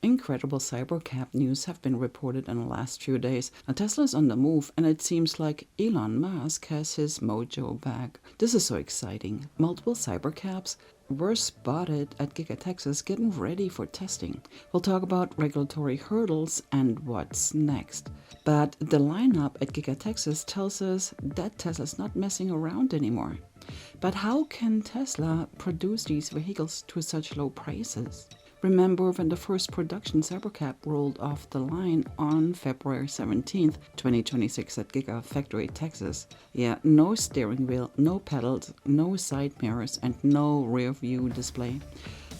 Incredible Cybercab news have been reported in the last few days. Now, Tesla's on the move, and it seems like Elon Musk has his mojo back. This is so exciting. Multiple Cybercabs were spotted at Giga Texas getting ready for testing. We'll talk about regulatory hurdles and what's next. But the lineup at Giga Texas tells us that Tesla's not messing around anymore. But how can Tesla produce these vehicles to such low prices? Remember when the first production Cybercab rolled off the line on February 17th, 2026 at Giga Factory, Texas? Yeah, no steering wheel, no pedals, no side mirrors, and no rear view display.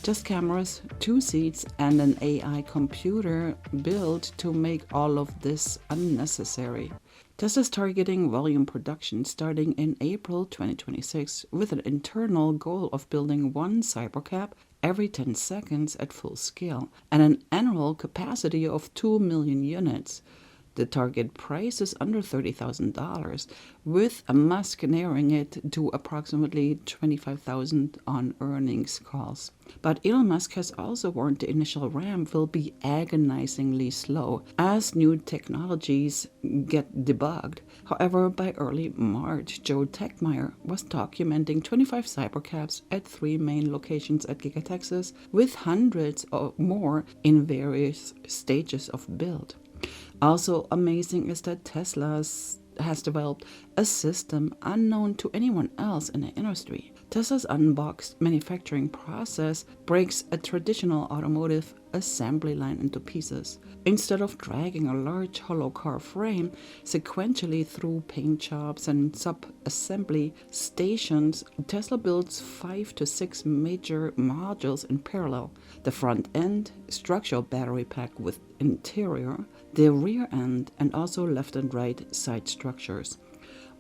Just cameras, 2 seats, and an AI computer built to make all of this unnecessary. Tesla's targeting volume production starting in April 2026 with an internal goal of building one Cybercab every 10 seconds at full scale and an annual capacity of 2 million units. The target price is under $30,000, with Musk narrowing it to approximately $25,000 on earnings calls. But Elon Musk has also warned the initial ramp will be agonizingly slow as new technologies get debugged. However, by early March, Joe Tegtmeyer was documenting 25 Cybercabs at 3 main locations at Giga Texas, with hundreds or more in various stages of build. Also amazing is that Tesla has developed a system unknown to anyone else in the industry. Tesla's Unboxed manufacturing process breaks a traditional automotive assembly line into pieces. Instead of dragging a large hollow car frame sequentially through paint shops and sub-assembly stations, Tesla builds 5 to 6 major modules in parallel. The front end, structural battery pack with interior, the rear end, and also left and right side structures.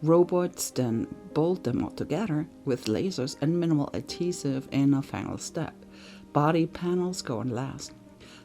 Robots then bolt them all together with lasers and minimal adhesive in a final step. Body panels go on last.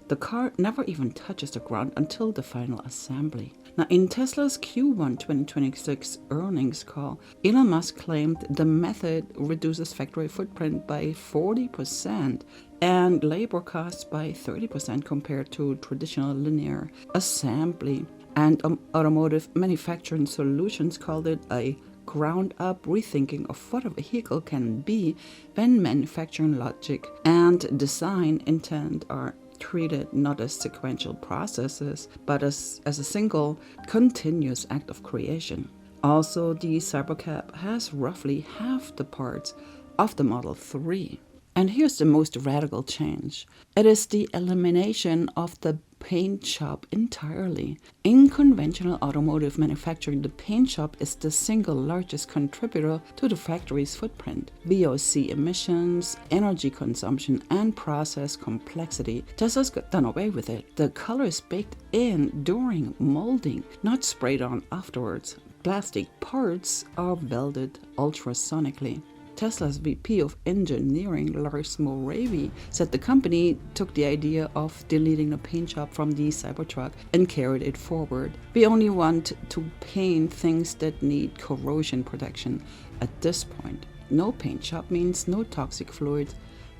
The car never even touches the ground until the final assembly. Now, in Tesla's Q1 2026 earnings call, Elon Musk claimed the method reduces factory footprint by 40% and labor costs by 30% compared to traditional linear assembly. And Automotive Manufacturing Solutions called it a ground-up rethinking of what a vehicle can be when manufacturing logic and design intent are treated not as sequential processes, but as a single continuous act of creation. Also, the Cybercab has roughly half the parts of the Model 3. And here's the most radical change. It is the elimination of the paint shop entirely. In conventional automotive manufacturing, the paint shop is the single largest contributor to the factory's footprint. VOC emissions, energy consumption, and process complexity. Tesla's done away with it. The color is baked in during molding, not sprayed on afterwards. Plastic parts are welded ultrasonically. Tesla's VP of Engineering, Lars Moravy, said the company took the idea of deleting the paint shop from the Cybertruck and carried it forward. We only want to paint things that need corrosion protection at this point. No paint shop means no toxic fluids,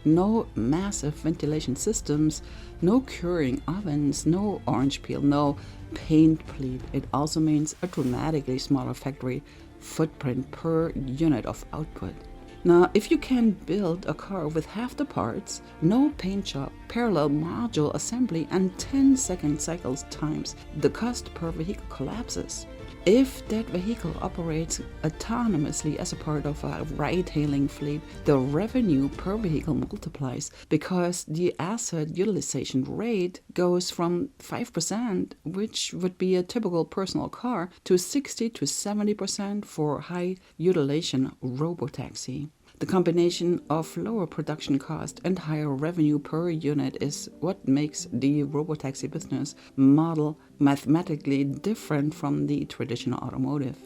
no massive ventilation systems, no curing ovens, no orange peel, no paint pleat. It also means a dramatically smaller factory footprint per unit of output. Now, if you can build a car with half the parts, no paint shop, parallel module assembly, and 10-second cycle times, the cost per vehicle collapses. If that vehicle operates autonomously as a part of a ride-hailing fleet, the revenue per vehicle multiplies because the asset utilization rate goes from 5%, which would be a typical personal car, to 60 to 70% for high utilization robotaxi. The combination of lower production cost and higher revenue per unit is what makes the robotaxi business model mathematically different from the traditional automotive.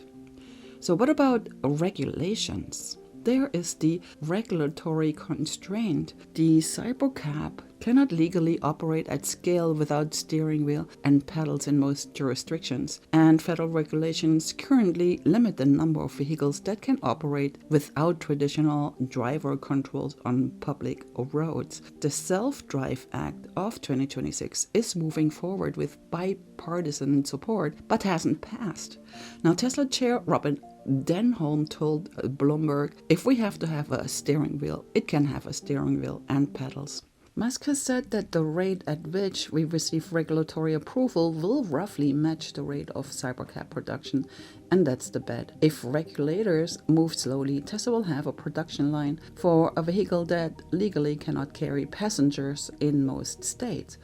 So what about regulations? There is the regulatory constraint. The Cybercab cannot legally operate at scale without steering wheel and pedals in most jurisdictions, and federal regulations currently limit the number of vehicles that can operate without traditional driver controls on public roads. The Self-Drive Act of 2026 is moving forward with bipartisan support, but hasn't passed. Now, Tesla chair Robin Denholm told Bloomberg, if we have to have a steering wheel, it can have a steering wheel and pedals. Musk has said that the rate at which we receive regulatory approval will roughly match the rate of Cybercab production, and that's the bet. If regulators move slowly, Tesla will have a production line for a vehicle that legally cannot carry passengers in most states.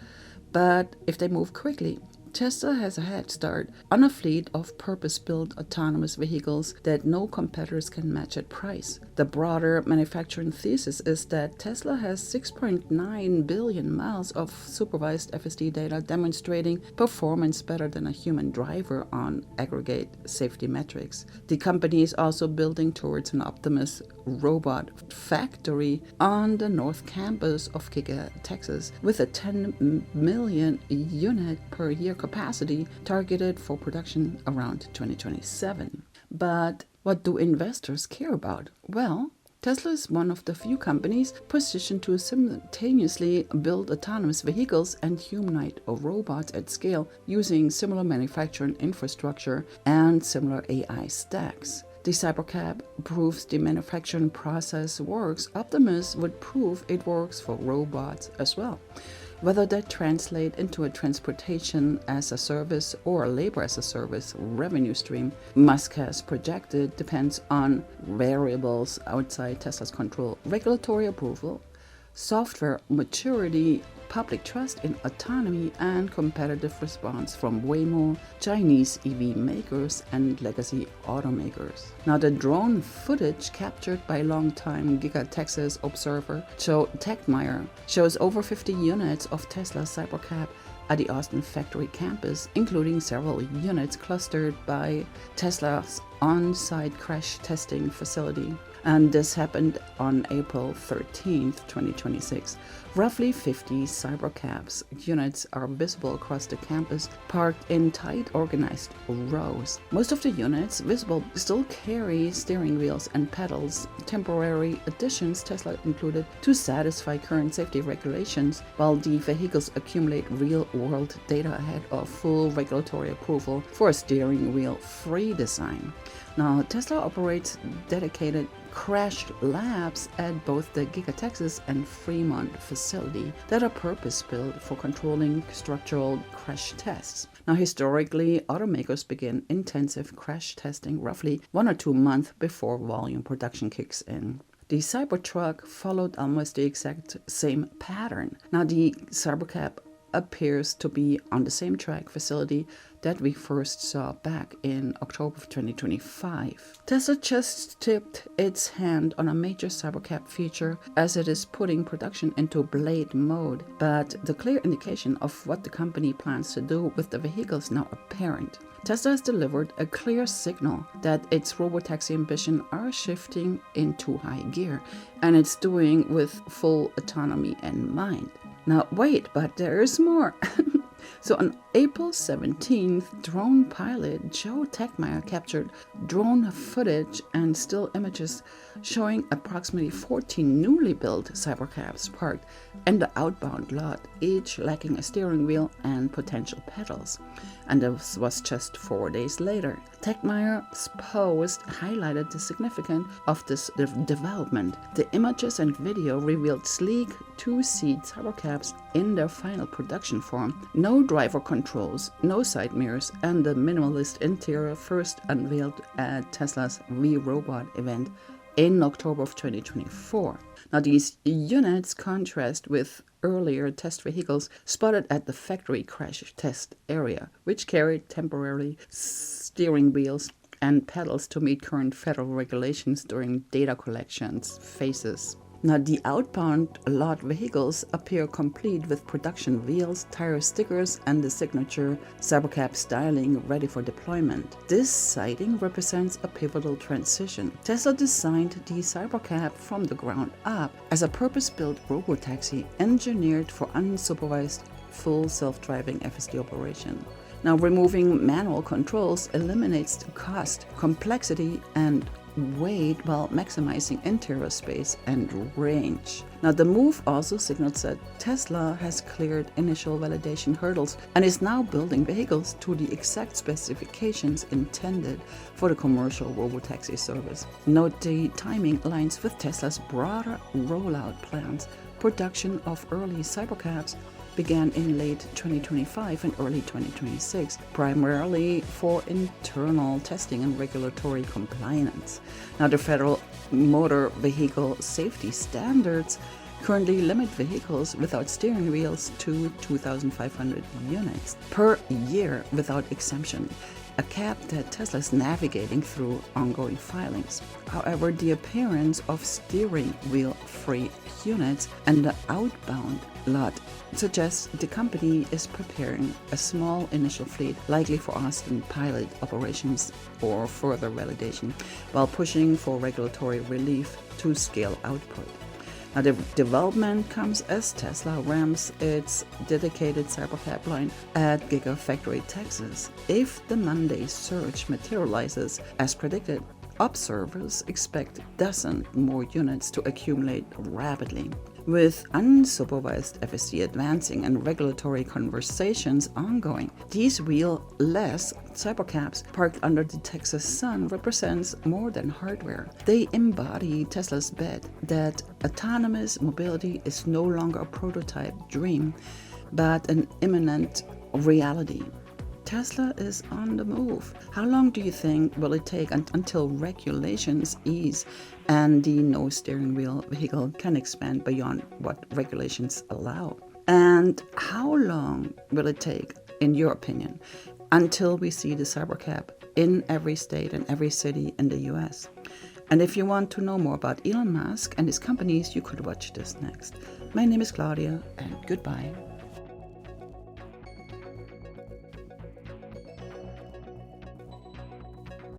But if they move quickly, Tesla has a head start on a fleet of purpose-built autonomous vehicles that no competitors can match at price. The broader manufacturing thesis is that Tesla has 6.9 billion miles of supervised FSD data demonstrating performance better than a human driver on aggregate safety metrics. The company is also building towards an Optimus robot factory on the North Campus of Giga Texas with a 10 million unit per year capacity targeted for production around 2027. But what do investors care about? Well, Tesla is one of the few companies positioned to simultaneously build autonomous vehicles and humanoid robots at scale using similar manufacturing infrastructure and similar AI stacks. The Cybercab proves the manufacturing process works. Optimus would prove it works for robots as well. Whether that translates into a transportation as a service or a labor as a service revenue stream, Musk has projected, depends on variables outside Tesla's control: regulatory approval, software maturity, public trust in autonomy, and competitive response from Waymo, Chinese EV makers, and legacy automakers. Now, the drone footage captured by longtime Giga Texas observer Joe Tegtmeyer shows over 50 units of Tesla Cybercab at the Austin factory campus, including several units clustered by Tesla's on-site crash testing facility. And this happened on April 13th, 2026. Roughly 50 Cybercabs units are visible across the campus, parked in tight, organized rows. Most of the units visible still carry steering wheels and pedals, temporary additions Tesla included to satisfy current safety regulations, while the vehicles accumulate real-world data ahead of full regulatory approval for a steering wheel-free design. Now, Tesla operates dedicated crash labs at both the Giga Texas and Fremont facility that are purpose-built for controlling structural crash tests. Now, historically, automakers begin intensive crash testing roughly 1 or 2 months before volume production kicks in. The Cybertruck followed almost the exact same pattern. Now, the Cybercab appears to be on the same track facility that we first saw back in October of 2025. Tesla just tipped its hand on a major Cybercab feature as it is putting production into blade mode, but the clear indication of what the company plans to do with the vehicle is now apparent. Tesla has delivered a clear signal that its robotaxi ambitions are shifting into high gear, and it's doing with full autonomy in mind. Now wait, but there is more. So on April 17th, drone pilot Joe Tegtmeyer captured drone footage and still images showing approximately 14 newly built Cybercabs parked in the outbound lot, each lacking a steering wheel and potential pedals. And this was just 4 days later. Tegtmeyer's post highlighted the significance of this development. The images and video revealed sleek two-seat Cybercabs in their final production form, no driver controls, no side mirrors, and the minimalist interior first unveiled at Tesla's V-Robot event in October of 2024. Now, these units contrast with earlier test vehicles spotted at the factory crash test area, which carried temporary steering wheels and pedals to meet current federal regulations during data collections phases. Now, the outbound lot vehicles appear complete with production wheels, tire stickers, and the signature Cybercab styling ready for deployment. This sighting represents a pivotal transition. Tesla designed the Cybercab from the ground up as a purpose-built robotaxi engineered for unsupervised full self-driving FSD operation. Now, removing manual controls eliminates the cost, complexity, and weight while maximizing interior space and range. Now, the move also signals that Tesla has cleared initial validation hurdles and is now building vehicles to the exact specifications intended for the commercial robotaxi service. Note the timing aligns with Tesla's broader rollout plans. Production of early Cybercabs began in late 2025 and early 2026, primarily for internal testing and regulatory compliance. Now, the federal motor vehicle safety standards currently limit vehicles without steering wheels to 2,500 units per year without exemption, a cap that Tesla is navigating through ongoing filings. However, the appearance of steering wheel-free units and the outbound lot suggests the company is preparing a small initial fleet, likely for Austin pilot operations or further validation, while pushing for regulatory relief to scale output. Now, the development comes as Tesla ramps its dedicated Cybercab line at Giga Texas. If the Monday surge materializes as predicted, observers expect dozens more units to accumulate rapidly. With unsupervised FSD advancing and regulatory conversations ongoing, these wheel-less Cybercabs parked under the Texas sun represents more than hardware. They embody Tesla's bet that autonomous mobility is no longer a prototype dream, but an imminent reality. Tesla is on the move. How long do you think will it take until regulations ease and the no steering wheel vehicle can expand beyond what regulations allow? And how long will it take, in your opinion, until we see the Cybercab in every state and every city in the US? And if you want to know more about Elon Musk and his companies, you could watch this next. My name is Claudia, and goodbye.